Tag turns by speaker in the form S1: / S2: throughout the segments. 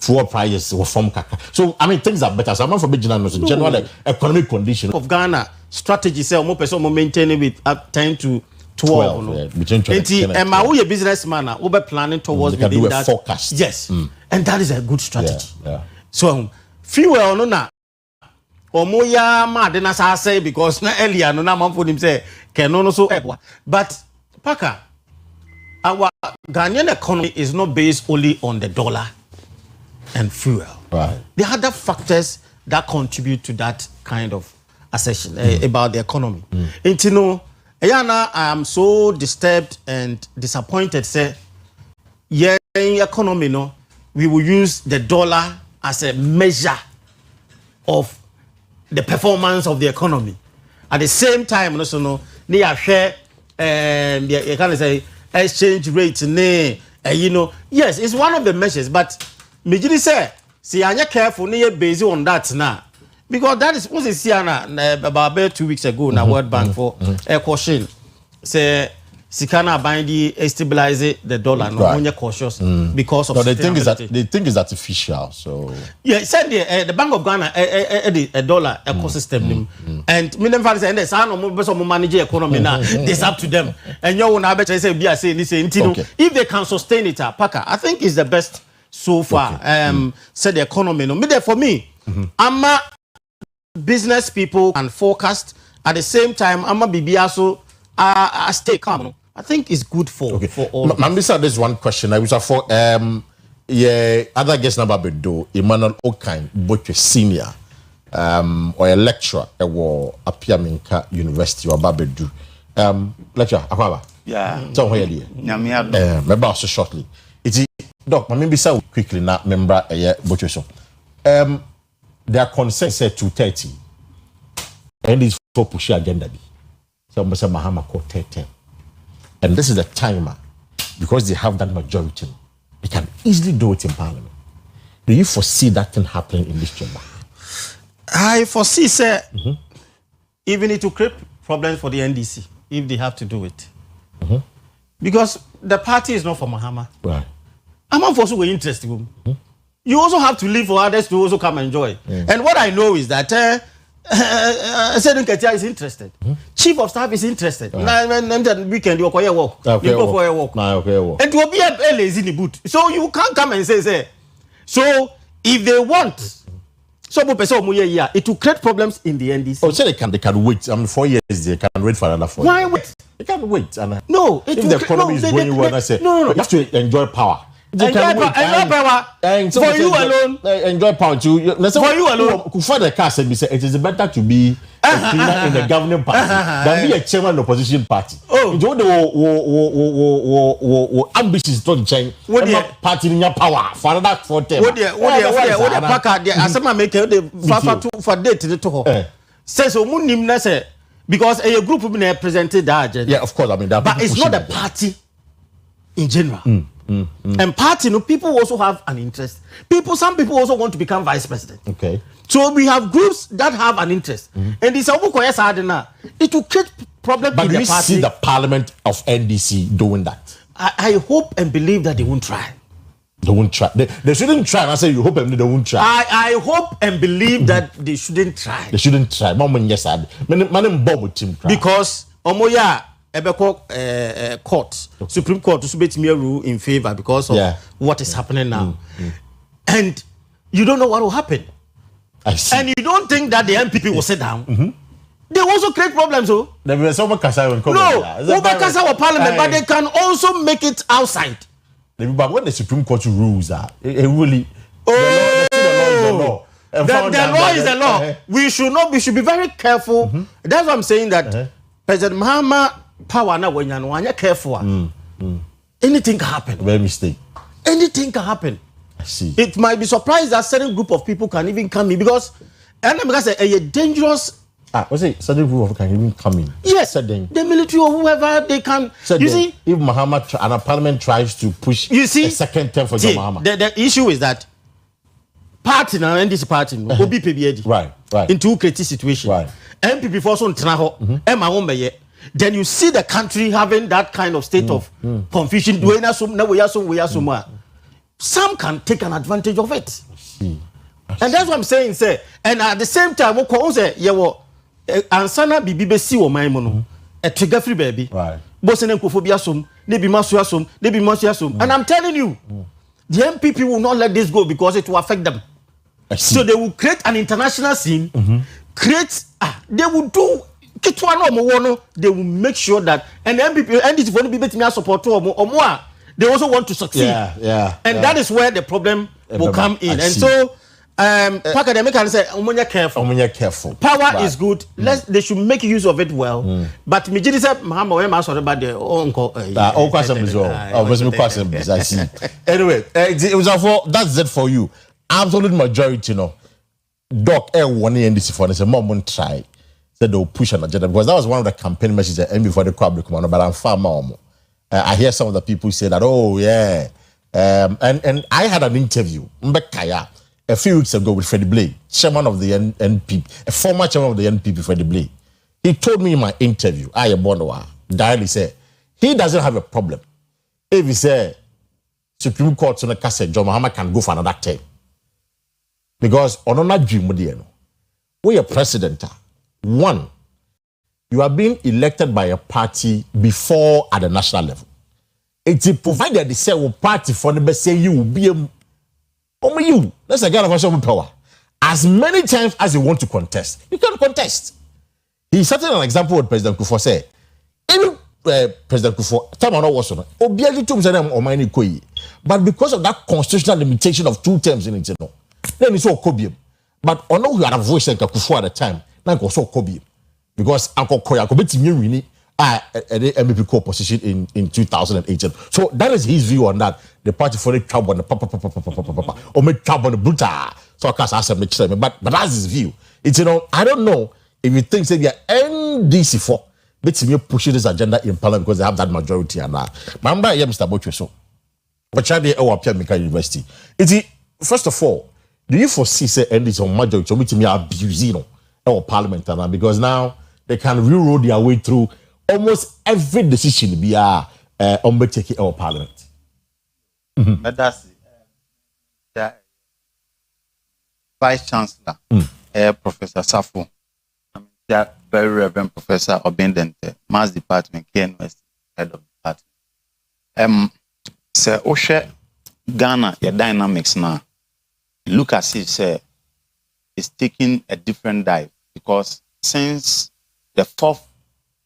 S1: fuel prices were from kaka. So I mean things are better. So I'm not for big general economic condition
S2: of Ghana strategy say more person maintain it with up 10 to 12 no?
S1: Between 20
S2: and my we businessman we be planning towards
S1: within
S2: that
S1: forecast.
S2: Yes. And that is a good strategy.
S1: Yeah.
S2: So fuel no na omoya mad na say because na earlier no na man for him say can no so but Paka, our Ghanaian economy is not based only on the dollar and fuel.
S1: Right.
S2: There are other factors that contribute to that kind of assertion about the economy. And you know, I am so disturbed and disappointed. Say, yeah, in economy, no, we will use the dollar as a measure of the performance of the economy. At the same time, no, they are share, you can say exchange rate, you know, yes, it's one of the measures, but me say, see, I'm careful, based on that now. Because that is what is here about 2 weeks ago na World Bank for a caution. Say Sikana binding stabilize the dollar no only cautious because of
S1: no, they think it's artificial. So
S2: yeah, said the Bank of Ghana a dollar ecosystem and minimum say the san no person manage economy now it's up to them. And you will now bet say be say if they can sustain it Paka, I think is the best so far. Said the economy no me there for me. Business people can forecast at the same time. I'm a BBA stay calm. I think it's good for all.
S1: Mambisa, there's one question. I was for other guest number bedo Emmanuel Okine, both senior or a lecturer at Apiaminka University or Babedu. Lecturer, Akwa.
S3: Yeah.
S1: So where you? Maybe also shortly. It's Doc. Mambisa quickly now. Member both so. Their consent said 2:30, and it's for push agenda. So Mr. Mahama called 10. And this is the timer because they have that majority. They can easily do it in Parliament. Do you foresee that thing happening in this chamber?
S2: I foresee, sir, even it will create problems for the NDC if they have to do it. Because the party is not for Mahama.
S1: Right.
S2: I'm not for so interested. You also have to live for others to also come and enjoy. And what I know is that President Ketia is interested. Chief of Staff is interested. Weekend you go work. You go for a walk. And to be a lazy in the boot. So you can't come and say. So if they want, it will create problems in the NDC.
S1: Oh, so they can wait. 4 years they can wait for another 4 years.
S2: Why wait?
S1: They can't wait.
S2: No,
S1: if the economy is going well, I say
S2: no.
S1: You have to enjoy power.
S2: Enjoy power for you alone.
S1: Enjoy power too.
S2: For you alone.
S1: For the cast, it is better to be a cleaner in the governing party than be a chairman of the opposition party. Oh, you know ambitions don't change. Party in your power for another 4 terms. What the
S2: packer? As I make the for date to her. Says Munim say because a group of men presented that agenda.
S1: Yeah, of course. I mean that,
S2: but it's not the party in general. And party, people also have an interest. Some people also want to become vice president.
S1: Okay.
S2: So we have groups that have an interest. And this it will create problems
S1: but
S2: in
S1: do
S2: the
S1: you
S2: party.
S1: see the parliament of NDC doing that?
S2: I hope and believe that they won't try.
S1: They won't try. They shouldn't try. I say you hope and they won't try.
S2: I hope and believe that they shouldn't try.
S1: They shouldn't try.
S2: Because Omoya court, Supreme Court, to be rule in favor because of what is happening now. And you don't know what will happen.
S1: I see.
S2: And you don't think that the MPP will sit down. They also create problems. So
S1: there will be some Kasa in
S2: parliament, but they can also make it outside.
S1: But when the Supreme Court rules are, it really
S2: the law is the law. We should be very careful. That's why I'm saying that President Mahama power now when you're careful. Anything can happen.
S1: Very mistake.
S2: Anything can happen.
S1: I see.
S2: It might be surprised that certain group of people can even come in because a dangerous.
S1: What's it? Certain group of people can even come in.
S2: Yes, the military or whoever they can. You see,
S1: if Mahama and a parliament tries to push, a second term for Mahama,
S2: the issue is that party now and this party will be PBAD.
S1: Right.
S2: Into creative situation.
S1: Right.
S2: MPP for some then you see the country having that kind of state of confusion. some can take an advantage of it. And that's what I'm saying, say. And at the same time, we call say, yeah, well, ansana bibi be si o maimono, a trigger free baby.
S1: Right.
S2: Bosen enkophobia sum, nebi masua sum, nebi masua sum. And I'm telling you, the MPP will not let this go because it will affect them. So they will create an international scene, they will do they will make sure that and the MPP and this will be better support or more. They also want to succeed. And that is where the problem will come in. And so academic can say careful. Power is good. They should make use of it well. But me just say Muhammad when I saw about the uncle.
S1: I see. Anyway, it was for that's it for you. Absolute majority, Doc one in this for say mom won't try. Said they'll push an agenda because that was one of the campaign messages and before the crowd come on, but I'm far more. I hear some of the people say that, oh yeah. And I had an interview a few weeks ago with Freddie Blade, chairman of the NPP, a former chairman of the NPP, Freddie Blade. He told me in my interview, directly said, he doesn't have a problem. If he said, Supreme Court on the cassette, John Mahama can go for another term. Because on that dream, we are president. One, you are being elected by a party before at the national level. It's provided the same party for the best say you will be only you. That's a kind of power. As many times as you want to contest, you can contest. He started an example with President Kufuor said, even President Kufuor, time I know what's on. But because of that constitutional limitation of 2 terms in it, then it's all Kobium. But I know you had a voice like Kufuor at the time. Now also Kobium. Because Uncle Koya could be really the MVP co-position in 2018. So that is his view on that. The party for the trouble on the or make trouble on the brutal. So I can't ask him, but that's his view. It's I don't know if you think they are NDC4, but me pushing this agenda in Parliament because they have that majority and that. Remember, Mr. Bocho, so but Chadi Ewapia University. First of all, do you foresee say NDC on majority which me abusing our parliament now because now they can reroll their way through almost every decision be taking our parliament.
S3: But that's the Vice Chancellor, Professor Safo, the very Reverend Professor Obendente, Mass Department, KNWest, Head of Department. Sir Oshe Ghana, your dynamics now look as if say it's taking a different dive because since the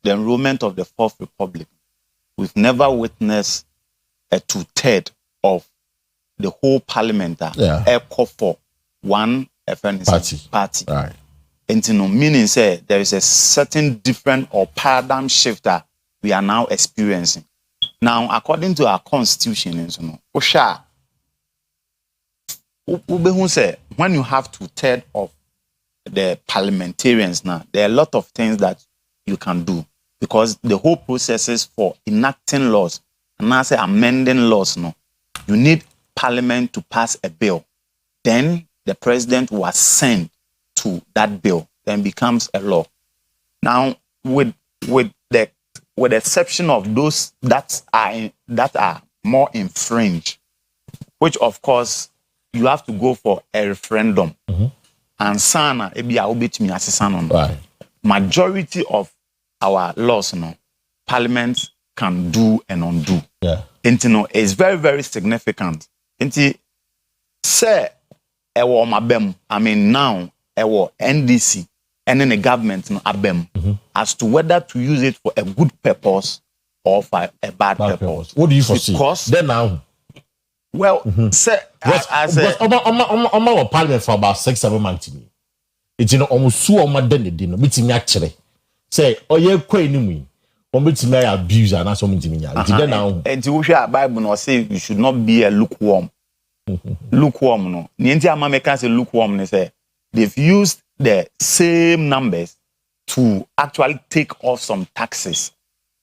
S3: enrollment of the Fourth Republic, we've never witnessed a 2/3 of the whole parliament call for one party.
S1: Right.
S3: And meaning say there is a certain different or paradigm shift that we are now experiencing. Now, according to our constitution, when you have 2/3 of the parliamentarians now, there are a lot of things that you can do because the whole processes for enacting laws and now say amending laws, you need parliament to pass a bill. Then the president will send to that bill, then becomes a law. Now, with the exception of those that are more infringed, which of course you have to go for a referendum. And sana ebi a obetimi asesa no. Majority of our laws parliament can do and undo. It's very, very significant. Say ewo mabem, I mean now ewo NDC and then the government abem as to whether to use it for a good purpose or for a bad purpose.
S1: What do you foresee?
S3: Because
S1: then now,
S3: well, say
S1: I'm parliament for about 6-7 months. It's almost so meeting actually. Say, oh yeah, quite new. Abuse and that's something then now.
S3: And you share Bible no say you should not be a lukewarm. Lukewarm no. Nienti amameka say lukewarm say they've used the same numbers to actually take off some taxes.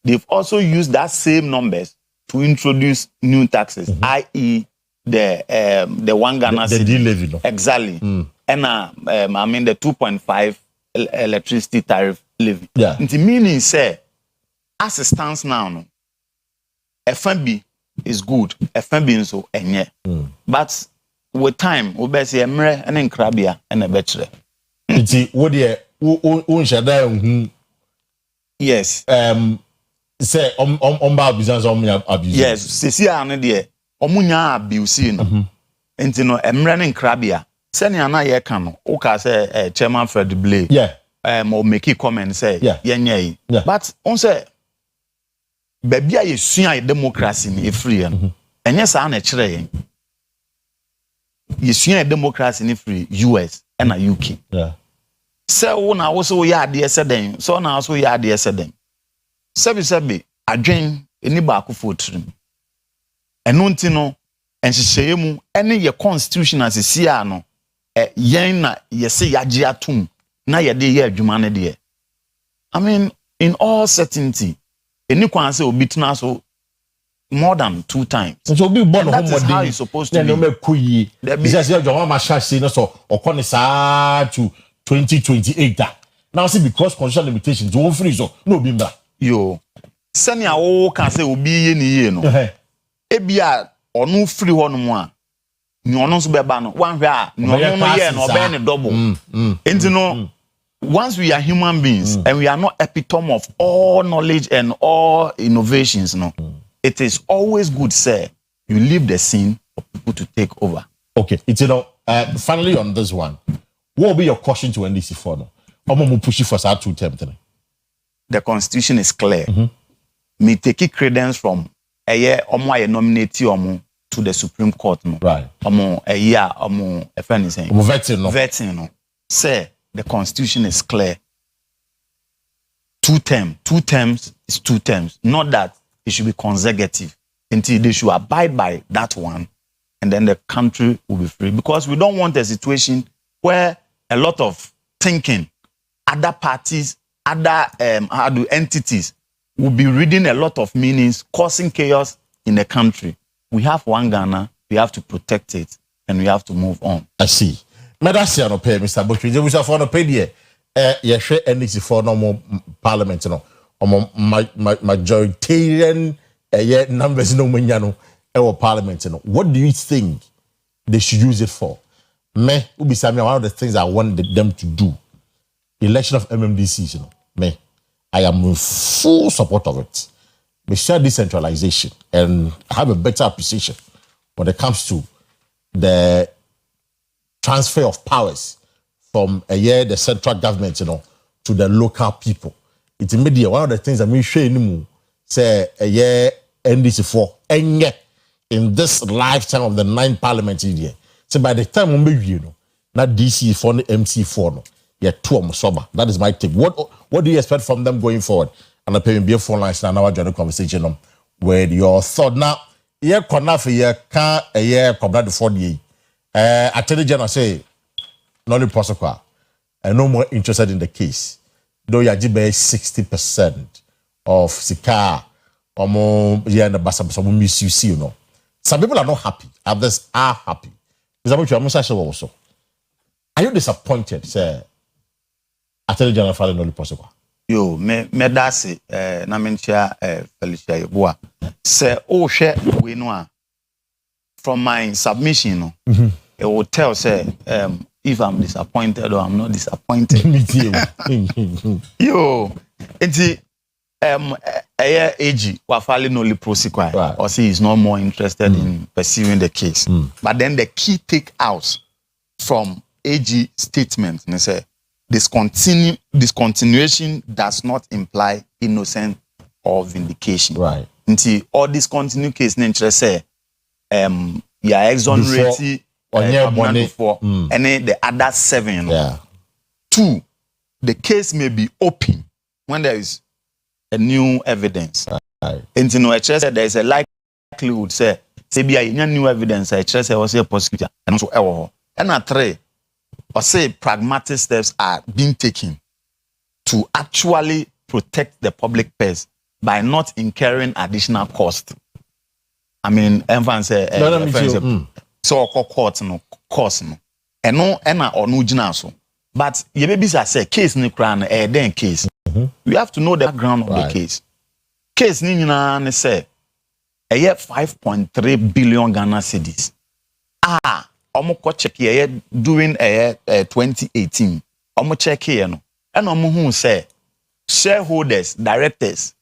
S3: They've also used that same numbers to introduce new taxes, i.e. the one Ghana city
S1: levy, no?
S3: Exactly. And I mean the 2.5 electricity tariff levy.
S1: Yeah.
S3: It meaning say as it stands now, FNB is good. FM so enye. But with time, we be say emre and nkrabia and a betre.
S1: Iti wo de unshada
S3: Yes.
S1: Say ba abuse abuse.
S3: Yes, sisi ane de omunya abuse no. Enti no emre ne nkrabia. Seni ana ye ka no, o ka say chairman Fred Blay.
S1: Yeah.
S3: Or make a comment say
S1: yeah.
S3: But on say baby a yesua democracy ni free no. Enye sa na kire yen. Yesua democracy ni free US and UK.
S1: Yeah.
S3: Say wo na wo so ya ade seden. So na so ya ade seden. Sebi adwen eni ba akofo trim. Eno nti no enhyehyeye mu ene ye constitution asisi a no yen na yese yagye atum na yede ye adwuma ne de. I mean, in all certainty, eni kwan say obi tena so more than 2 times.
S1: So obi born
S3: that is how
S1: day.
S3: it's supposed to be.
S1: No me kuyi. Because your John say no so okoni sa to 2028. Now see because constitutional limitations won't free so no be mra.
S3: Yo. Senia wo kan say obi ye ni ye no. Ebia onu free ho no mo a. Ni ono so be ba no. Wan hwe a ni ono no ye no be ni double. Enti no once we are human beings and we are not epitome of all knowledge and all innovations, no, it is always good, sir, you leave the scene for people to take over.
S1: Okay, it's finally on this one, what will be your caution to NDC for no? Omo push you for sa 2 term.
S3: The constitution is clear. Me take credence from a year omo I nominate omo to the Supreme Court, no.
S1: Right.
S3: Omo a year omo a friend is saying. Vetting, no. Sir, the constitution is clear. 2 terms. 2 terms is 2 terms. Not that it should be consecutive. Until they should abide by that one, and then the country will be free. Because we don't want a situation where a lot of thinking, other parties, other entities will be reading a lot of meanings, causing chaos in the country. We have one Ghana, we have to protect it, and we have to move on.
S1: I see. Medasi no pay Mr. Botri. We shall for no pay there. Share NDC for no parliament no. Majoritarian numbers no manyano parliament no. What do you think they should use it for? Me ubisami one of the things I want them to do. Election of MMDCs, you know. Me, I am in full support of it. We share decentralization and have a better appreciation when it comes to the transfer of powers from the central government, you know, to the local people. It's immediate. One of the things I mean, say NDC for in this lifetime of the 9th parliament year. So by the time we you know, not DC for the MC for no, sober. That is my take. What do you expect from them going forward? And I pay me phone lines now. I join the conversation with your thought. Now, can't the 40. Attorney General say, not possible. I'm no more interested in the case. Though you are 60% of Sika, or more, and the Bassam misuse, you know. Some people are not happy, others are happy. Also. Are you disappointed, sir? Attorney General Fale no possible.
S3: Yo, me dasi, na mentia Felicia Yeboah. Say, oh, share we know. From my submission, no, it will tell, say, if I'm disappointed or I'm not disappointed.
S1: Me too.
S3: Yo, it's AG Wafali Noli Prosequi, or see he's no more interested in pursuing the case. But then the key take out from AG statement, and say discontinuation does not imply innocence or vindication.
S1: Right.
S3: Until all discontinued case, nature say, exonerated for and then the other 7.
S1: Yeah.
S3: 2, the case may be open when there is a new evidence.
S1: Right.
S3: And there is a likelihood say be a new evidence. I say was a prosecutor and also and 3, or say pragmatic steps are being taken to actually protect the public purse by not incurring additional cost. I mean, everyone say so court no course no. And no or no jinaso. But you baby say case ni crown then case. We have to know the background of the case. Case ni nyina ne say a year 5.3 billion Ghana cedis. Omo ko check here during 2018. Omo check here no. And omo hu say shareholders, directors,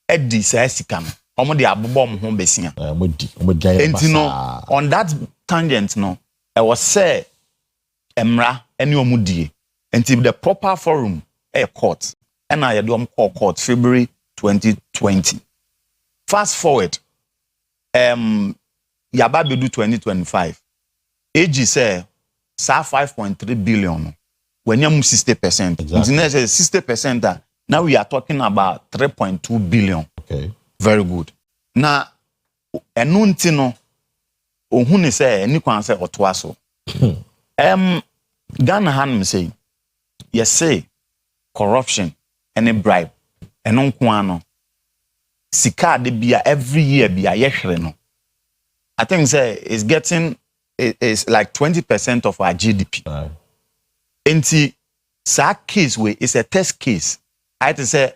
S3: Eddie says sika no. Omo de abobo omo ho besia. On that tangent no, I was say emra any omo die. Until the proper forum court. And I do court February 2020. Fast forward, Yaba do 2025. AG say 5.3 billion. When you 60%. Exactly. 60%. Now we are talking about 3.2 billion.
S1: Okay.
S3: Very good. Now, enuntino ohun say any kwan say otwaso. Ghana han say yes say corruption and a bribe and on kwano sika de bia every year bia yehre no. I think say it's getting it's like 20% of our GDP.
S1: Right.
S3: Enti sa case we is a test case. I to say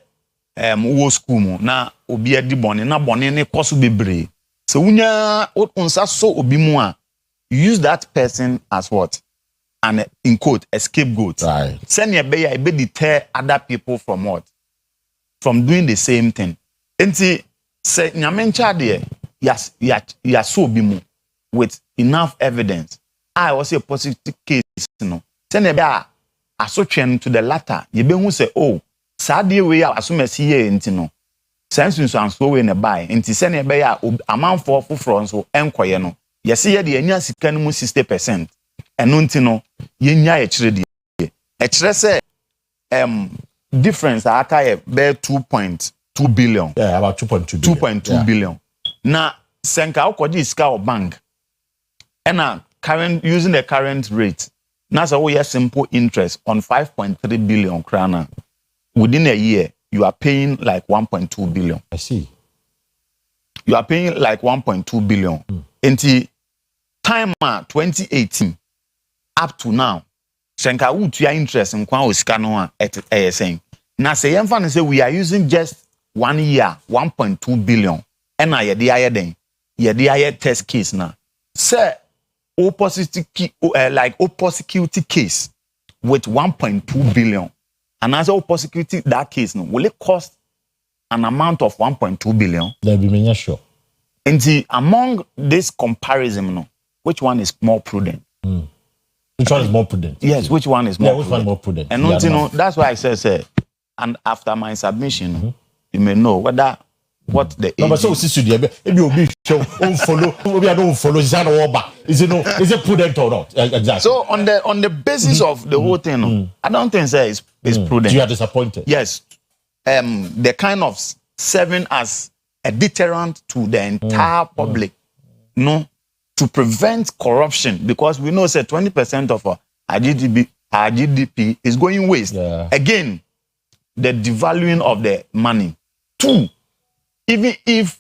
S3: wo school mo na obi adi bone na bone ne koso bebre. So unya unsa so obi mu a use that person as what? And in quote, a scapegoat.
S1: Right.
S3: Send your baby, deter other people from what? From doing the same thing. Enti say nyamencha de yes so bimu with enough evidence. I was a positive case no. Send your baby asotwen to the latter. You be who say oh, sadie we assume see here enti no. Sense and so we na buy. Enti send your baby amount for so enkoye no. Yes here the enya sika no 60%. Enunti no yenya echire die echire say difference aka be 2.2 billion.
S1: Yeah, about 2.2 billion.
S3: 2.2 billion. Na senka ukoji iska o bank and current using the current rate na so we simple interest on 5.3 billion krana within a year you are paying like 1.2 billion.
S1: I see.
S3: You are paying like 1.2 billion. Enti time 2018 up to now, Shenka would your interest in Kwan Oskano at saying. Now say Yemfan say we are using just 1 year, 1.2 billion. And I the higher then. Yeah, the higher test case now. Say opposite case with 1.2 billion. And as opposite that case no, will it cost an amount of 1.2 billion?
S1: There be sure.
S3: And among this comparison, no, which one is more prudent?
S1: Which one is more prudent?
S3: Yes, which one is more
S1: prudent? Which one more prudent?
S3: And you know, that's why I say, and after my submission, you may know whether what the
S1: no, but so if you be follow, maybe I don't follow. Is it prudent or not? Exactly.
S3: So on the basis of the whole thing, I don't think it's prudent.
S1: You are disappointed.
S3: Yes, the kind of serving as a deterrent to the entire public, no. To prevent corruption, because we know that 20% of our GDP is going waste.
S1: Yeah.
S3: Again, the devaluing of the money. 2, even if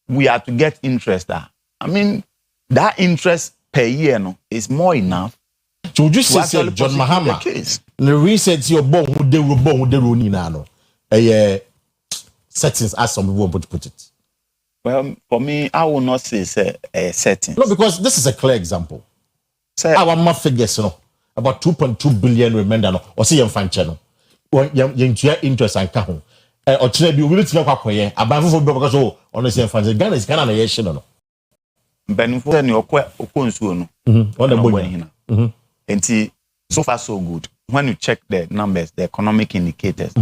S3: we are to get interest, I mean, that interest per year is more enough.
S1: So would you say John Mahama, the research your born who they were settings as some people put it.
S3: Well, for me, I will not say a setting.
S1: No, because this is a clear example. Say our math figures, about 2.2 billion remainder, or see your fan channel. When you interest and count, or today be willing to go away. About because on the same fans, Ghana is kind of a nation, no.
S3: Benufo ni okunsu no.
S1: On the boy.
S3: And so far so good. When you check the numbers, the economic indicators,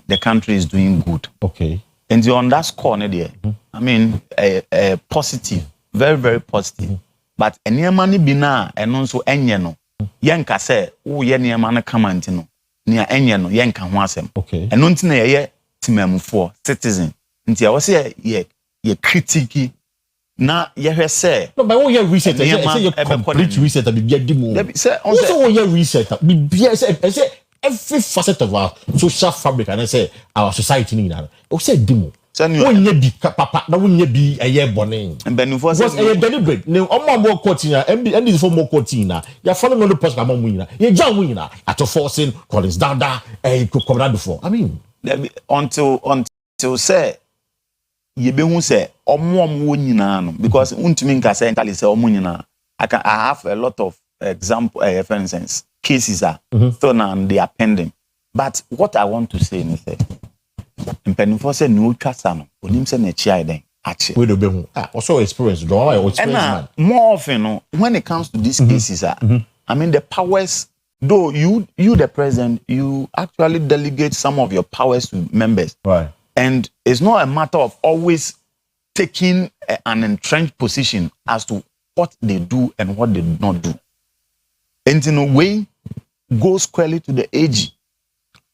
S3: the country is doing good.
S1: Okay.
S3: And on that score, I mean, a positive, very, very positive. But any money bina and also enyeno, yanka say, oh, yenny man commandino, near enyeno, yanka wasem.
S1: Okay.
S3: And until ye timem for citizen. Until I was here, ye critique. Na ye say.
S1: No, but what you reset, I say you complete reset, be a demo. Also, what you reset, I say, every facet of our social fabric, and I say our society need that. I say demo. When you be papa, that when you be a year born.
S3: And Benufo
S1: was a deliberate. No, more courtina, and this for more courtina. You're following on the post among winner. You're young winner at a forcing Collins Dada, and you could come out before. I mean,
S3: until say ye be hu say omo wo nyina no because untimi nka say entirely say omo nyina I have a lot of example for instance cases are still now they are pending. But what I want to say is that mpenifo say no twasa no onim say na chia den ache
S1: we do be hu also experience do why experience man
S3: more often no when it comes to these cases I mean the powers, though you the president, you actually delegate some of your powers to members,
S1: right? And
S3: it's not a matter of always taking an entrenched position as to what they do and what they do not do. And in a way, go squarely to the AG.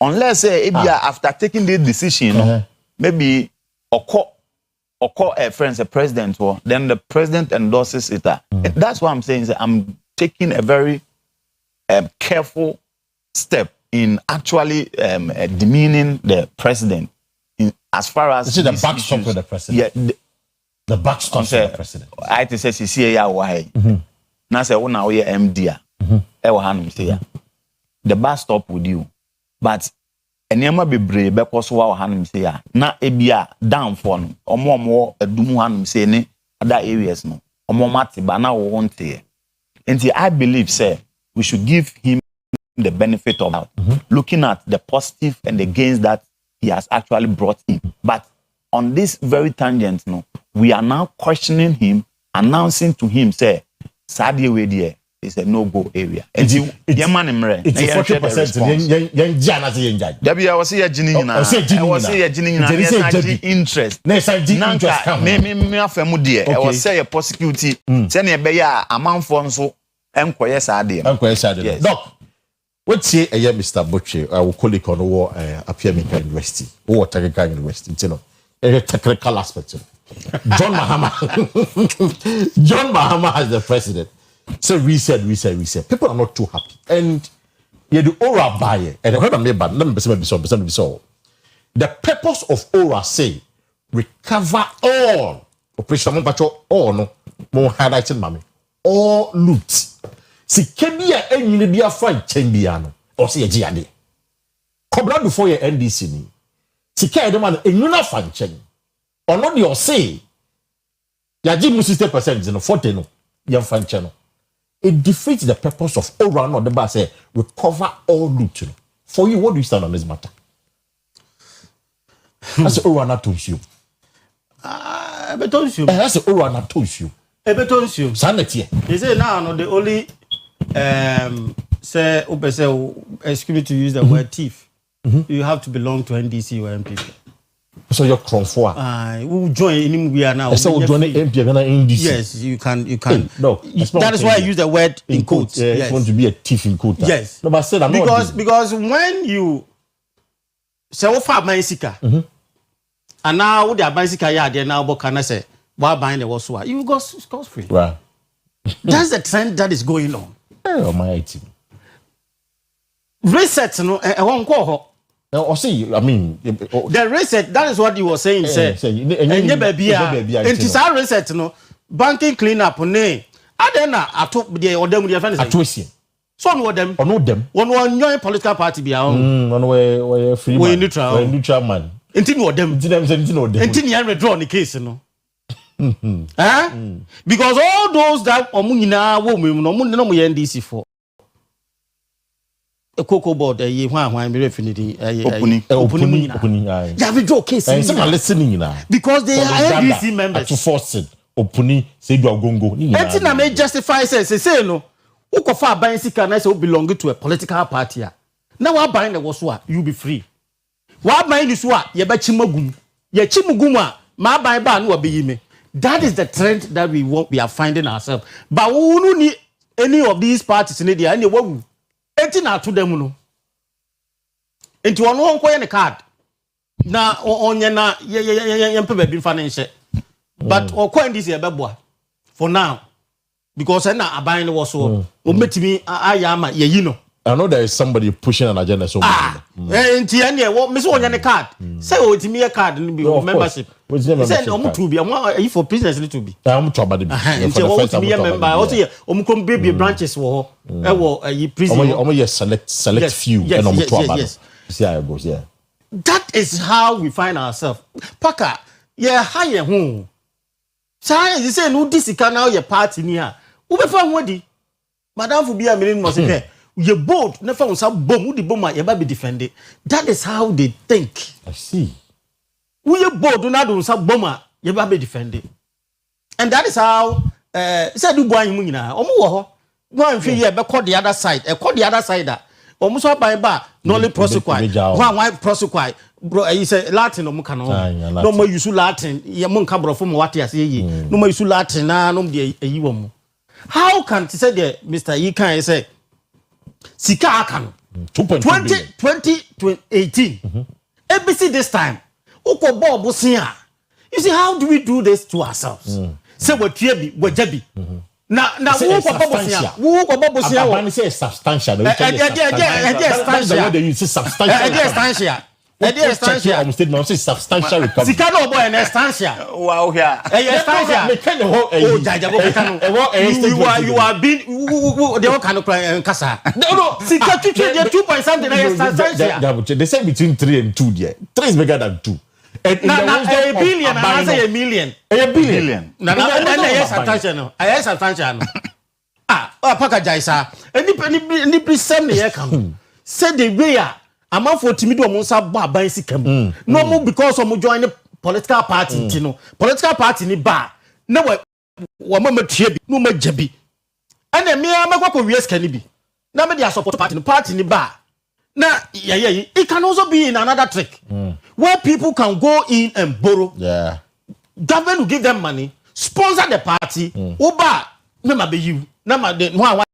S3: Unless after taking the decision, maybe occur a friend, a president, or then the president endorses it. And that's what I'm saying. Is that I'm taking a very careful step in actually demeaning the president as far as
S1: the backstop for the president.
S3: Yeah,
S1: the backstop for the president.
S3: I to say CCA why. Now say when we MD the backstop with you, but enema bebre because wa hanum say na ebia down for no omo edumu hanum say ne other areas no omo mate ba na wo wonte. And I believe say we should give him the benefit of that, looking at the positive and the gains that he has actually brought in. But on this very tangent, no, we are now questioning him, announcing to him, say, Sadia Wedie is a no-go area. And it's
S1: 40%.
S3: Debbie, I was here, Ginny, I was here, Ginny, interest. I was say a prosecuting, send a bear amount for so. Yes.
S1: Doc, what's here Mr. Butcher, our colleague on the war, Appiamica University, or Technical University, you know, a technical aspect. John Mahama as the president. So we said, people are not too happy. And you do Aura buyer, and I heard me, but let me be so. The purpose of Aura say recover all operation all no more highlighting mommy. All loot. Si kebia enyine bia fa nchen bia no. O se ye giade. Kobra before your NDC ni. Si ka edema no enyuna fa nchen. Ono de o se ya gi mu 60% no 40 no. Ya fa nchen no. It defeats the purpose of all round the bar say recover all loot. No. For you, what do you stand on this matter? That's all round to you.
S2: But don't you?
S1: That's all round to you.
S2: Ebetonsu.
S1: Sanity.
S2: He say now no the only say excuse me to use the word thief. You have to belong to NDC or MPP.
S1: So you're conform.
S2: Who join in we are now.
S1: So we join MPP and NDC.
S2: Yes, you can.
S1: Hey, no,
S2: that is why I use the word in quotes.
S1: Yes. You want to be a thief in quotes.
S2: Yes.
S1: No, but I said I'm
S2: because when you say what for bicycle, and now the bicycle yeah there now but can I say why buying the was you go cost free.
S1: Right.
S2: That's the trend that is going on.
S1: Oh my team.
S2: Reset no I won't call
S1: I see. I mean,
S2: the reset. That is what you were saying. Say, and baby, it is our reset. No banking cleanup. Ne, adena atop the odem the friends.
S1: Atwesi.
S2: Some of them.
S1: Or know them.
S2: One join political party be our own.
S1: One way free.
S2: We neutral.
S1: We neutral man.
S2: Until them. Until you withdraw the case. No. Because all those that omunina women no NDC for a cocoa board ye one me refinity opening yeah we draw case
S1: and some are listening now
S2: because they are NDC members
S1: to force it opening say do agongo
S2: anything that may justify say no who go for buying sika na say belong to a political party now what buying the was you be free what buying this what ye be chimagum ye chimugum a ma buy ba no be yime. That is the trend that we are finding ourselves. But we don't need any of these parties in India. Any what? Enti to them no. Enti one won't the card. Na on na be financial. But or coin this year for now because I buying was so. Metimi ayama ye you know.
S1: I know there is somebody pushing an agenda so much.
S2: Enti ene wo me so on the card. Say o ti me a card no be membership. Say no to be am for business need to be.
S1: I'm to about the.
S2: Enti o ti me member. O say omukom baby branches wo e wo prison.
S1: Omo select few and omo to about. See how it goes, yeah.
S2: That is how we find ourselves. Paka ye high ho say you say no this can now your party ni a wo be fa ho di madam fu bia me mo say ye bold na fa unsa bom di bom a ye ba be defend it. That is how they think.
S1: I see.
S2: We ye bold na do unsa bom a ye ba be defend it. And that is how say do boy mu nyina omo wo ho go anhwe ye be call the other side the other side that omo so buy ba no only prosecute why prosecute bro you say Latin omo kan no mo use Latin ye mo nka brofo mo wate ase yi no mo use Latin na no de yi wo mo. How can to say the Mr. Yi kan say sika akan 2018 ABC this time uko bob sia. You see how do we do this to ourselves? Say we tue bi we jabi na wo ko bobo sia
S1: Abani say substantial.
S2: Substantial.
S1: They use substantial. Substantial recovery.
S2: Sika no boy na substantial.
S3: Wow here.
S2: You are being they all kind of kasa. No. Sika chuchu dey 2 point something na substantial.
S1: They say between 3 and 2 there. 3 is bigger than 2.
S2: A billion, I say a million.
S1: A billion.
S2: Substantial. I substantial. Paka Jaisa. Any percent here come. Say the way I'm out for Timido Monsa Baba Sikam. No more because of join the political party, Tino. Political party ni bar. No way. Wama Trebi, no more Jebi. And then me, I'm a go yes can be. Now me support party ni bar. Now, it can also be in another trick where people can go in and borrow.
S1: Yeah,
S2: government will give them money, sponsor the party. Oba, no be you. No one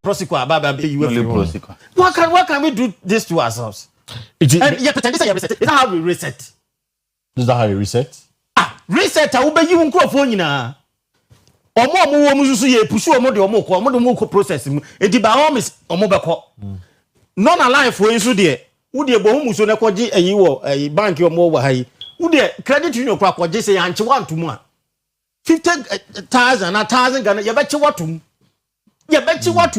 S2: prosecute. What can we do this to ourselves? And you pretend this is how we reset.
S1: Is that how you reset?
S2: Reset. I will be you uncle for you now. Omo musu ye push omo de omo ko process mu. Edi ba omo is omo beko. Non alive for insu de wo de bo hu so na kwaji ayi wo ayi bank omo wo hayi wo de credit union kwa kwaji say anche wantum a 50,000 na 1,000 Ghana ye bechi watum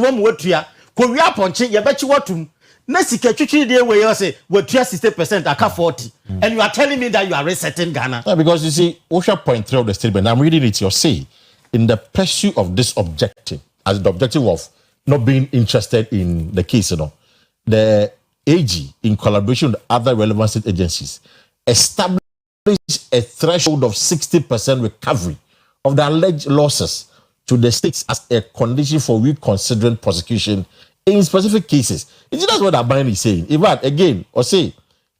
S2: am watua ko wi aponche ye bechi watum na sika twitwi de we you say watua 60% aka 40 and you are telling me that you are resetting Ghana.
S1: Yeah, because you see Osha point 3 of the statement, I'm reading it, you say in the pursuit of this objective, as the objective of not being interested in the case, the AG, in collaboration with other relevant state agencies, established a threshold of 60% recovery of the alleged losses to the states as a condition for reconsidering prosecution in specific cases. That's what Abani is saying. In fact, again, or say,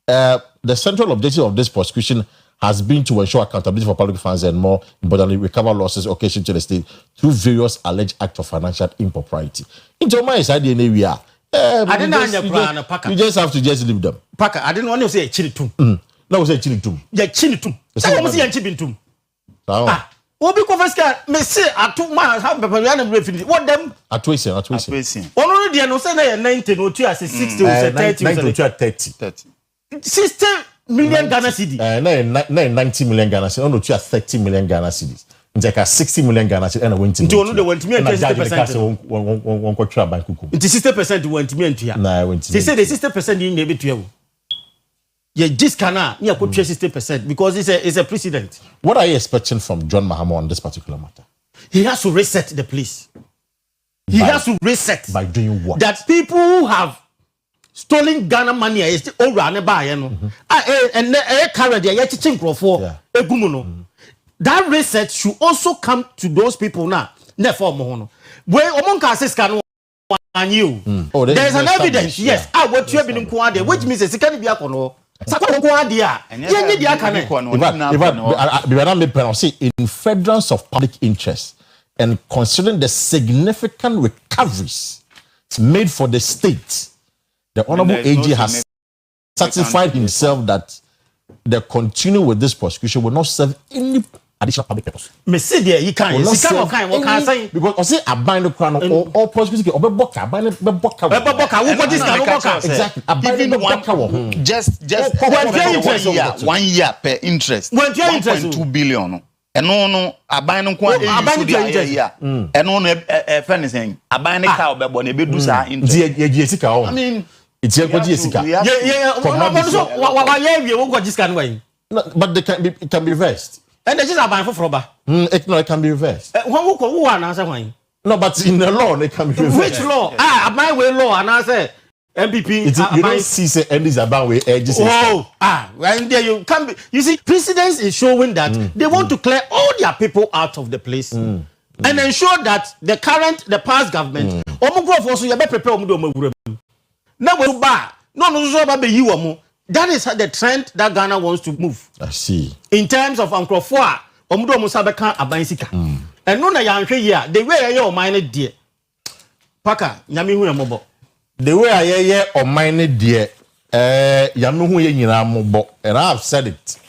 S1: the central objective of this prosecution has been to ensure accountability for public funds and, more importantly, recover losses occasioned to the state through various alleged acts of financial impropriety. In my side, we are.
S2: I didn't know
S1: you just have to just leave them.
S2: Paka, I didn't want to say chilitum.
S1: No, say chilitum.
S2: Yeah, chilitum. Say what say chilitum. Obi Kovaska, me say I took my how what them
S1: at Kwesi.
S2: Only the no say na 90 no to as 60 or 30
S1: 30.
S2: 60 million Ghana cedis.
S1: 90 million Ghana cedis. No to 30 million Ghana cedis. Njeka 60 million Ghana cedis and went to.
S2: Nti onu de went me 60%.
S1: Won ko twa bank kuku.
S2: Nti 60% went me ntua.
S1: Na went.
S2: They say the 60% in be tua. Yeah, this cannot near could 60% because it's a precedent.
S1: What are you expecting from John Mahama on this particular matter?
S2: He has to reset the place. He has to reset.
S1: By doing what?
S2: That people who have stolen Ghana money is all run by and carry their for that reset should also come to those people now. Therefore, Mohono. Where Omonka says can you. There is an evidence, yes. What you have been in Kwade, which means it's a can be a kono.
S1: In furtherance of public interest and considering the significant recoveries made for the state, the Honorable AG has satisfied himself that the continue with this prosecution will not serve any additional public purpose.
S2: Me see there you can what can say
S1: because I say abide the crown or prosecution or boka exactly
S3: even one just 1 year per interest 1.2 billion no abide no kwa and no friend saying abide the cow be born e be do sa interest
S1: I mean it's a good
S2: yeah
S1: No, but it can be reversed.
S2: And this is a ban for Froba.
S1: It can be reversed.
S2: Who answer why?
S1: No, but in the law, it can be reversed.
S2: Which law? My way law, and I say MPP.
S1: You don't see say and this about way edges.
S2: When there you can be. You see, precedence is showing that they want to clear all their people out of the place and ensure that the past government. Prepare now we buy. No. That is the trend that Ghana wants to move.
S1: I see.
S2: In terms of Uncle Foa, Omudo Musabeka Abansika. And no na yanhwe here, the way you mine dear. Paka, nyame hu mobo.
S1: The way I hear on mine dear, yanu hu ye nyina mobo. And I have said it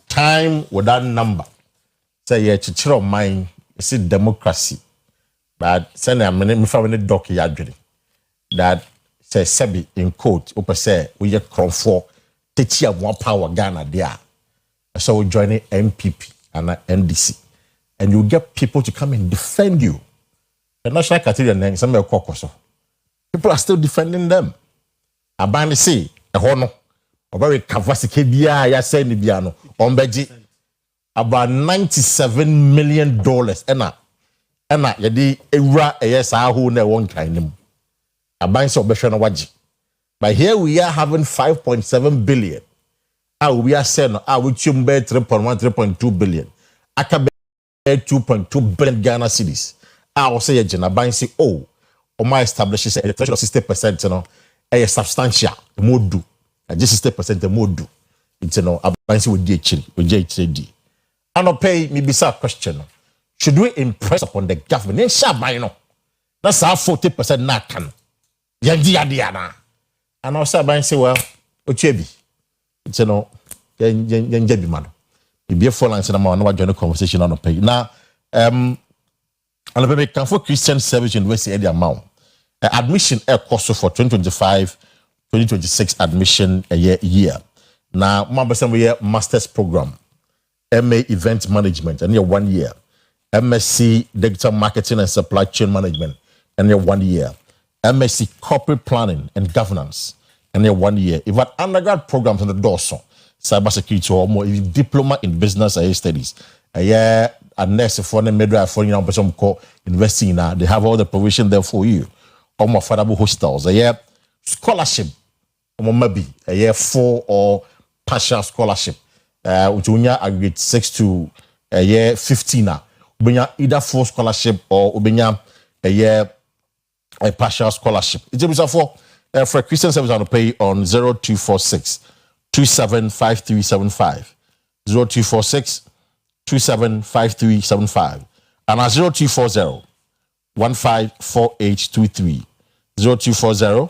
S1: time without number. Say ye chichiro mine, it's democracy. But say na me fa we doc yadwene. That say sebi in quote, ope say we ye cromfo teachia one power Ghana there. So we join MPP and NDC. And you get people to come and defend you. The national category some people are still defending them. Abani say a hono or very kavasike biya ya say ni biano ombeji about $97 million ena yadi era yes ahu na one kind him. Abani so obeshona waji. But here we are having 5.7 billion. We are saying we chumbe 3.1, 3.2 billion. Akabe 2.2 billion Ghana cedis. I will say Jena Bansi my establishes a threshold of 60%, you know, a substantial more do. Just 60% the more do. It's Bansi with JHD. And I'll pay me beside question. Should we impress upon the government? That's how 40% na can. Yandiana. And I'll say Bansi, well, Ochebi. It's Yanjabi man. Be a full answer. I'm going to join the conversation on the page. Now, and we can for Christian Service University the amount. Admission cost for 2025-2026 admission a year. Now, we have master's program, MA event management, and 1 year. MSc digital marketing and supply chain management, and 1 year. MSc corporate planning and governance, and 1 year. If an undergrad programs on the doorstep. Cybersecurity or more diploma in business studies. A nurse for the midwife for person call investing in they have all the provision there for you. Or more affordable hostels. A scholarship or maybe a year 4 or partial scholarship. Which when you aggregate 6 to a year 15 now. When you either full scholarship or when you a year a partial scholarship. It's for a Christian service on the pay on 0246 275375 0246 275375 and 0240 154823 0240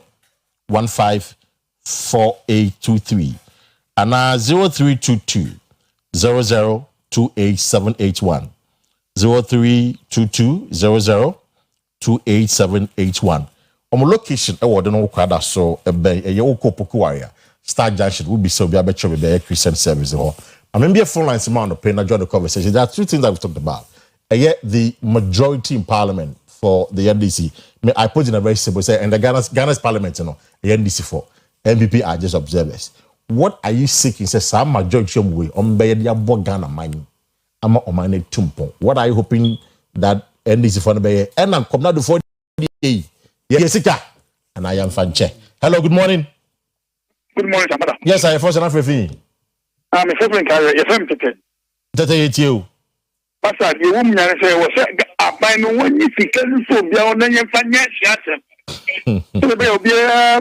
S1: 154823 and 0322 002871 0322 002871 location award no kwada so ebe yoko poku area Star Junction will be so be able to Christian service. I mean, be a full line amount of pain. I join the conversation. There are two things that we've talked about. Yet the majority in Parliament for the NDC, I put in a very simple say, and the Ghana's Parliament, the NDC for MPP are just observers. What are you seeking? Say some majority way on Bayadia Ghana money. I'm on my tumpo. What are you hoping that NDC for the Bay? And I'm coming out before the yes, and I am Fanche. Hello, good morning.
S4: Good morning, Samada.
S1: Yes, I first enough with me.
S4: I'm a friend carrier, yes, I'm taking.
S1: That's you.
S4: Pastor, you woman say, was I know when you see so beyond then you find yes, yes. So the bill be a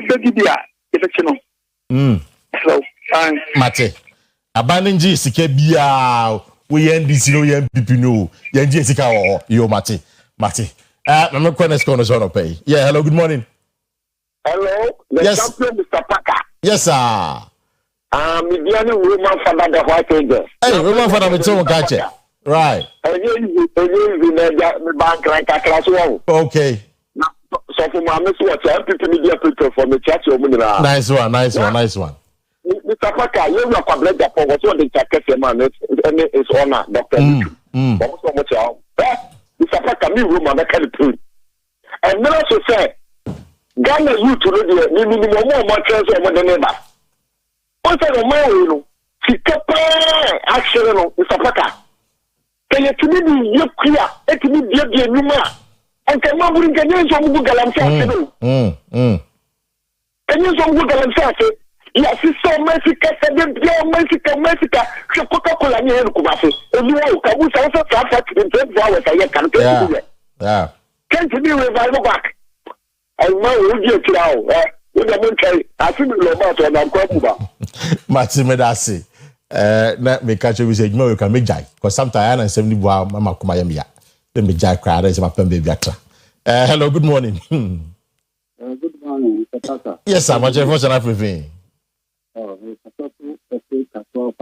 S4: it's so,
S1: Mate, abandoning Jessica, we NDC, MPP, no, Jessica or you, Mate. I'm not going to pay. Yeah, hello, good morning.
S5: Hello,
S1: yes.
S5: Champion, Mr. Parker.
S1: Yes, sir.
S5: Mediana woman for the White Angels.
S1: Hey, woman for the Tom Catcher. Right.
S5: Bank like a class 1.
S1: Okay.
S5: So for my miss, what people media people from the church.
S1: Nice one.
S5: Mr. Parker, you are public for what the church man is honor, Dr. Mr. Parker, me woman, I can't do. And then also say, Ghana youth to the minimum more chance over the neighbor. What's a man? Sikapa action no Mr. Can you tell me you clear? It me be numa. And can you bring any some good galamsa? Can you some good galamsa? Yes, so Mexico, Mexico. So Coca-Cola near Kumasi. And you know, Kabusa also traffic in 12 hours. I can't tell you.
S1: Yeah.
S5: Can't be revival back. I know you get now. I feel no matter and I'm Kuba.
S1: Matimedasi. Na me catch you say you can make jai because sometimes I 70 boa mama kuma yamia. Let me jai crowd is my pen baby atra. Hello, good morning.
S6: Good morning, Mr. Tata.
S1: Yes, sir. Much for everything.
S6: Oh, Mr. Tata,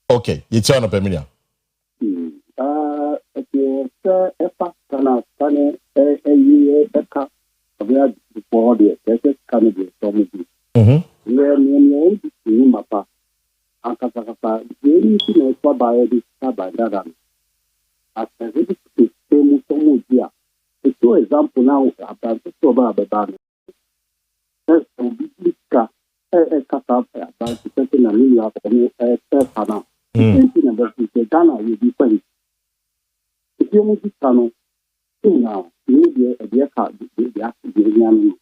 S1: okay, you turn up a minute.
S6: Epa kana kane eka abia before the test can be so me. Ni mapa. Akasakasa yeri na kwa bae di sabandara. Atezi system so mu dia. For example now about so ba ba. That's biblical kata about the person na ni ya ko pana. Na the Ghana will be fine. If you move it now, maybe a dear card will be asked to be in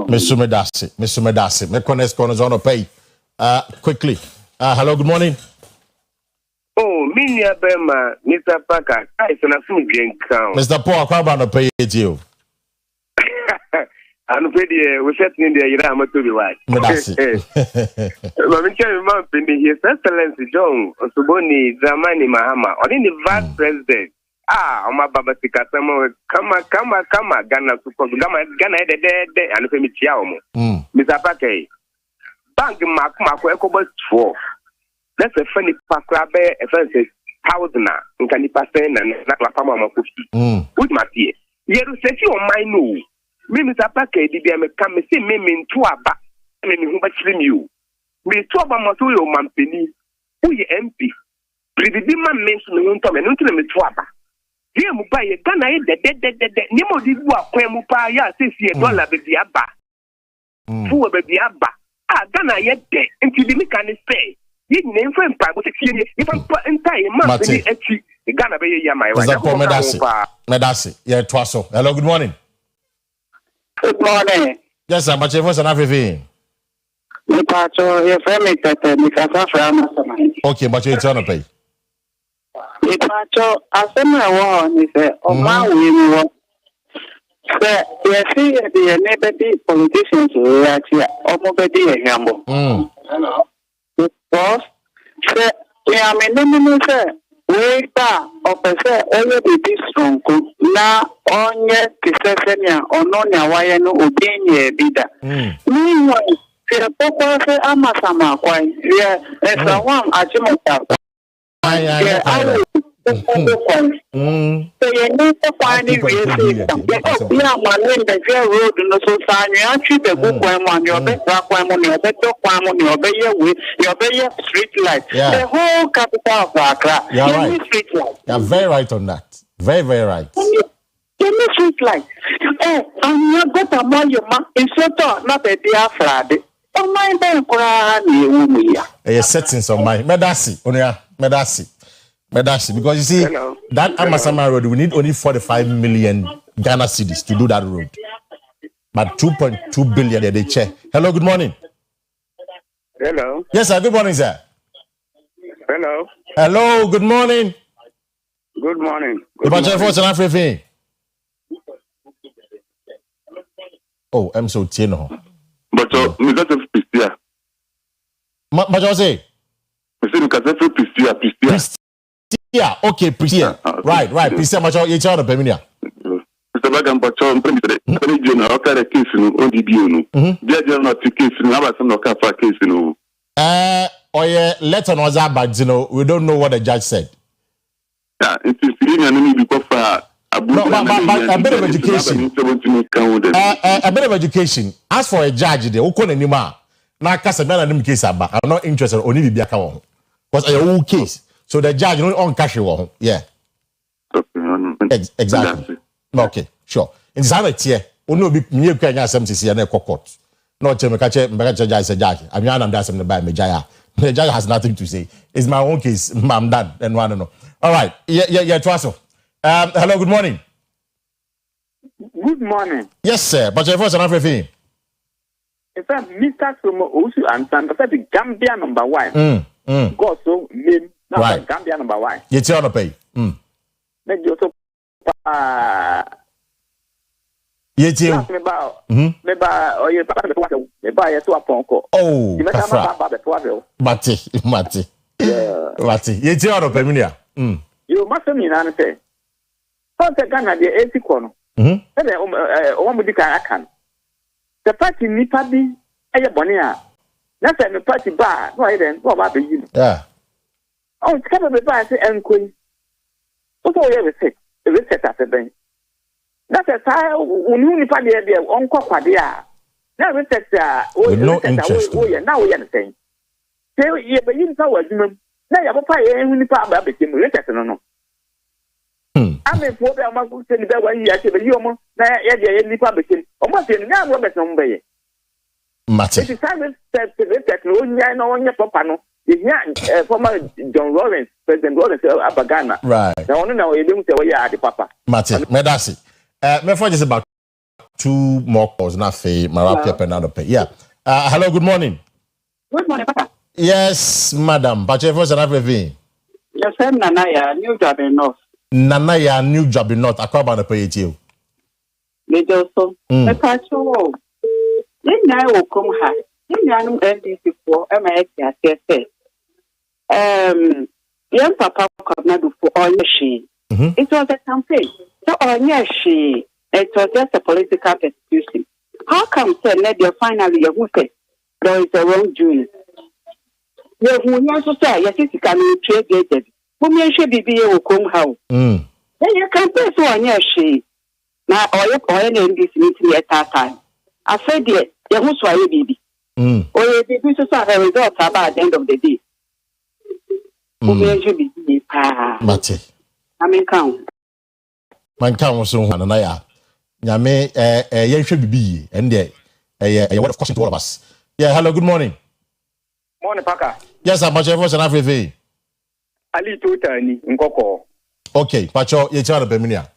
S1: Mr. Medasi. Me connect corners on a pay. Quickly. Hello, good morning.
S7: Oh, Minia Bema, Mr. Parker, I said a food drink count.
S1: Mr. Paul, come on, pay it you.
S7: I'm pretty, we're setting in the Irama to be right.
S1: Medasi.
S7: I'm telling you, His Excellency John Osuboni Dramani Mahama, or in the vice president. Oma Baba Sikasamo, come, Ghana, Ghana, and Femi Chiao. Mr. Parker, Bank Mark Ecobo 4. That's a funny Pacrabe, a fancy Tausana, and can you pass in and Naklapama Makushi? Good, my dear. You say you on my no. Mr. Parker, did they come and see me in two about me who much from you? Me two about Matuyo Mampini, who you MP. Previdima mentioned the one time and until me twaba. Here, Mubai, Ghana, the Nemo did what Mupa, ya says $1 baby abba. Who baby abba? Ghana yet there until the mechanic say. You name for him, but if I'm put entire month, Ghana be my wife.
S1: Medasi, yeah, Twasso. Hello, good morning.
S4: Good morning.
S1: Yes, sir. Much for everything. Okay, but you turn up pay.
S4: Politicians because we opese onye bibi strong na onye kisesenia ononya waye no obenye bida ni se pokose amasama kwai ye esawam achimota the whole capital of Accra.
S1: You're very right on that. Very, very right.
S4: Give me street light. I'm not got a more your man. It's not a dear Friday. Oh, my bank,
S1: a settings of my Medasi, Medasi, because you see, that Amasama road, we need only 45 million Ghana cedis to do that road. But 2.2 billion they check. Hello, good morning.
S7: Hello.
S1: Yes, sir. Good morning, sir.
S7: Hello.
S1: Hello, good morning.
S7: Good morning.
S1: Oh, I'm so tino.
S8: But me got a pistia.
S1: But you say?
S8: Me say me got a pistia.
S1: Yeah, okay, Priscilla. Right. Priscilla, much you tell the Peminia.
S8: Mr. Bagam, but I'm going to do an okay case in ODB. They are not two cases, never some of a case in.
S1: Or yeah, letter was that, but you know, we don't know what the judge said.
S8: Yeah, it is really an enemy because
S1: a bit of education. A bit of education. As for a judge, the Okon anymore. Now, Casamela and case, I'm not interested in only be account. Because a whole case. So the judge don't on cash you. Yeah. Exactly. Okay, sure. In Samet here, only be near Kenya 70 and a court. No, Chemakache, judge. I'm not that's in the by Majaya. The judge has nothing to say. It's my own case. I'm done. And one no. All right. Yeah, Twaso. Hello, good morning.
S9: Good morning.
S1: Yes, sir. But your voice and everything.
S9: In fact, Mr. Sumo also answered the Gambia number 1. God so name
S1: right.
S9: Gambia number 1.
S1: You tell no pay.
S9: Then you also
S1: you tell.
S9: Meba Oyerepa meba so aponko.
S1: Oh. Mate.
S9: Yeah.
S1: Mate. You tell no pay me there.
S9: You must me na say. How the Ghana the 80 kono. Ebe o mo di kan akan. The party nipa bi eye bone a. Na say me party ba, no then go ba be you.
S1: Yeah.
S9: Oh, it's kind of a bad enquiry. Also, we have a set as a bank. That's a time when you find the idea on Quadia. Now, we set
S1: no interest.
S9: Now we understand. So, you have been so well. Now, you have a fire and when you found out became written. No. I mean, for the amount of things that when you actually you almost any publishing almost in now, Robert Nombe.
S1: Matter.
S9: It is time that the no on your papa. Yeah, former John Lawrence, President Lawrence Abagana.
S1: Right.
S9: The only now you don't say where you are the papa.
S1: Martin, Medasi. My phone is about 2 more calls, not fair. Marapia Penado. Yeah. Hello, good morning.
S10: Good morning, Papa.
S1: Yes, madam. But your voice and everything.
S10: Yes, I'm Nanaya, new job in North.
S1: Nanaya, new job in North. Akwa na pay you.
S10: Little so. The patrol. Then I will come high. Then NDC for MIS. Young Papa could not do for all she. It was a campaign. So on yes, she. It was just a political persecution. How come say let you finally you say there is a wrong doing? You who to say yes, it can trade gated. Who should be will come how? Then you can pay so on yes, she. Now all in this meeting at that time. I said, yeah, you who's why you baby. Or you be so sorry results about the end of the day.
S1: Mate.
S10: I mean, count.
S1: Man count so Nanaya. Yame, you should be, and there, a word of caution to all of us. Yeah, hello, good morning.
S9: Morning, Paka.
S1: Yes, I'm much and everything.
S9: Ali Tutani, Nkoko.
S1: Okay, Pacho, you tell the Beminia.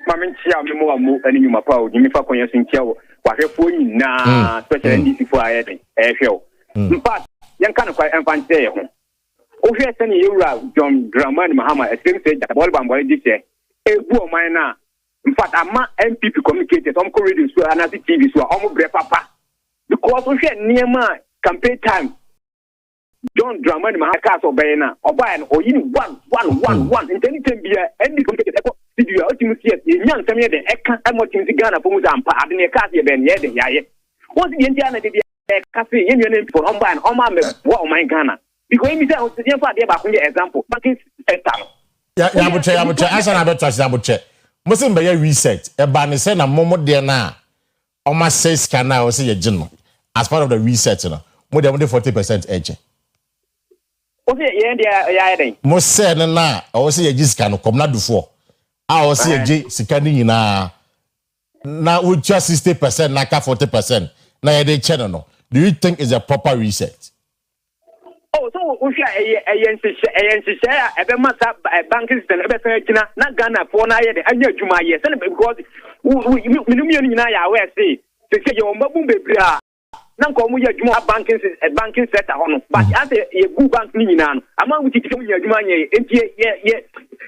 S9: Mamin Chia, Memo, and you Mapao, Jimmy Fakon, and Chiao, what a phone na special NDC for a show. But, young kind of quite and say, oh, yes, any you John Dramani Mahama, a thing said that Bolban boy did say, a poor minor. In fact, I'm MPP communicated, I'm correcting so another TV, so I'm a papa. Because we had near my campaign time. John Dramani Mahaka or Bayana, or Bayan, or in one, and then can be any complicated video ultimately young Samuel the Eka and watching the Ghana for Muzampa, and the Cassia Ben Yed. What's the Indiana did the Cassie in your name for Omban, Omam, what my Ghana? Because he said, the young father back on the example, but it's a
S1: yeah, I would check, as an abattoir, I would check. Muslim by reset, a banner send a moment there now. Almost says can now see a general as part of the reset, more than 40% edge. Most said na I will see a G scan come not before. I will see a G scanning now we just 60%, naka 40%. Now they channel. Do you think it's a proper reset?
S9: Oh, so we share a master banking system, not Ghana for na and your Juma, yes, because we are say your Mabu Bebra. Nanko mu yadwuma banking sector hono but as a good bank ni nyina no ama wuti timu yadwuma nye enti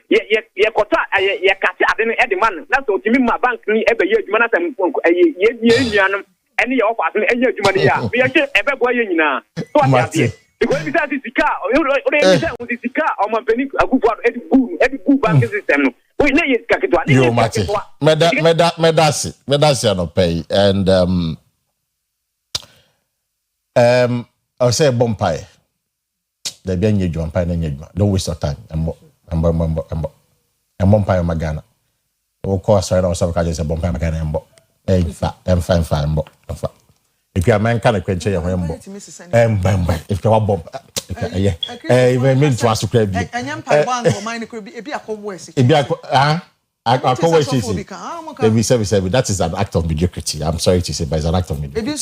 S9: ye kota ye kate ade no e de man na so timi ma bank ni e be yadwuma na sam ye nuanom ene ye offer ade enya adwuma ni ya be ye ebe bo ye nyina so ade because we say sika o dey say sika o man peni agufu e good banking system no we na ye sika keto
S1: ade medasi no pay and I'll say bompire. The bien you jump and you don't waste your time. And bompire Magana. Of course, I don't say a bompire Magana. I'm fine. If you are man, can I quench your rainbow? If you are bomb, even mean to ask to crave you. And mine could be a convoys. That is an act of mediocrity. I'm sorry to say, but it's an act of mediocrity.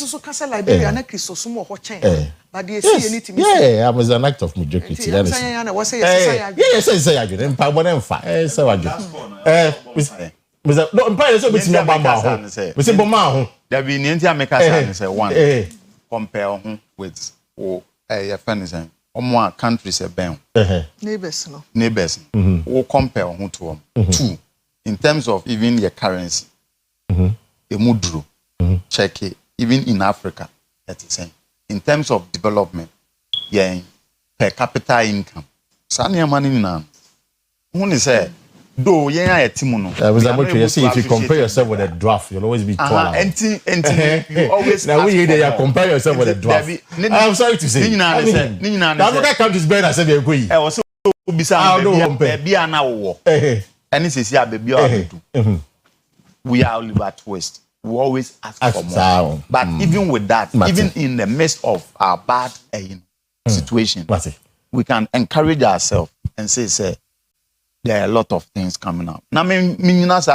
S11: But you see anything?
S1: Yeah, I was an act of mediocrity.
S11: Yeah,
S1: no, empire so bit no bamba. We say boma ho.
S3: There be nti ameka say one. Compare with your friends and more countries
S11: neighbors no.
S3: Neighbors. Or compare who to them. Two, in terms of even your currency. The mudru. Check it. Even in Africa, that's the same. In terms of development, yeah, per capita income. Sanya money now. Who is say? Though yeah, a timono.
S1: I was about to say if you compare yourself with a draft, you'll always be taller.
S3: You always
S1: now we there compare yourself with a draft. I'm sorry to say. Africa countries better than say we go.
S3: Also, baby are now war. And this is here, baby. We are live at West. We always ask for more. But even with that, even in the midst of our bad situation, we can encourage ourselves and say, there are a lot of things coming up. Now, me Dr.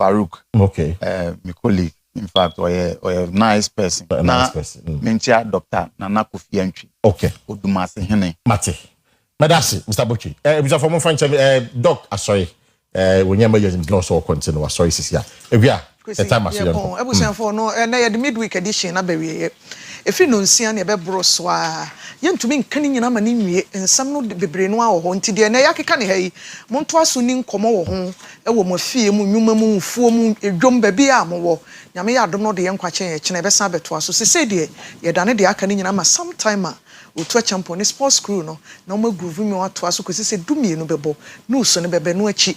S3: Farouk,
S1: okay,
S3: my colleague, in fact, or a nice person. Menchia Dr. Nana Kofi Entry.
S1: Okay.
S3: Odumase Hene.
S1: Mate. Madasi, Mr. Bochi. Mr. Former French, Doc, sorry. When you're using gloss or continue, sorry, Sisia. The time I see you.
S11: I was saying for no, and I had the midweek edition. I be if you don't see any broswa, young to me canning in a mani and some no be brainoa or haunted the Nayaki can hey, Montois soon come home, a woman fee, moon, full moon, a drum baby armor. Yammy, I don't know the young quache, never sabbat to us. So say, dear, you done it the Akanin sometime. O to champion sports crew no more groove me what to aso kwesi se dumi no bebo no so ne bebe no achi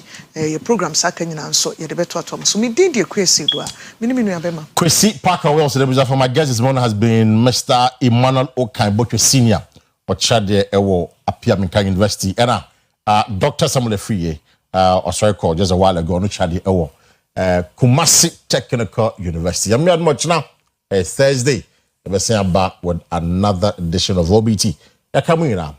S11: program saka nyina nso ye de beto atom so me din de Akua Asiedua me ni abema
S1: Kwesi Parker Wells the representative for my guest this morning has been Mr. Emmanuel Okanbocho Senior or Chade Ewo Apia Minka University and Dr. Samuel Friye sorry called just a while ago no Chade Ewo Kumasi Technical University. I'm here much now Thursday. We're back with another edition of OBT. Coming now.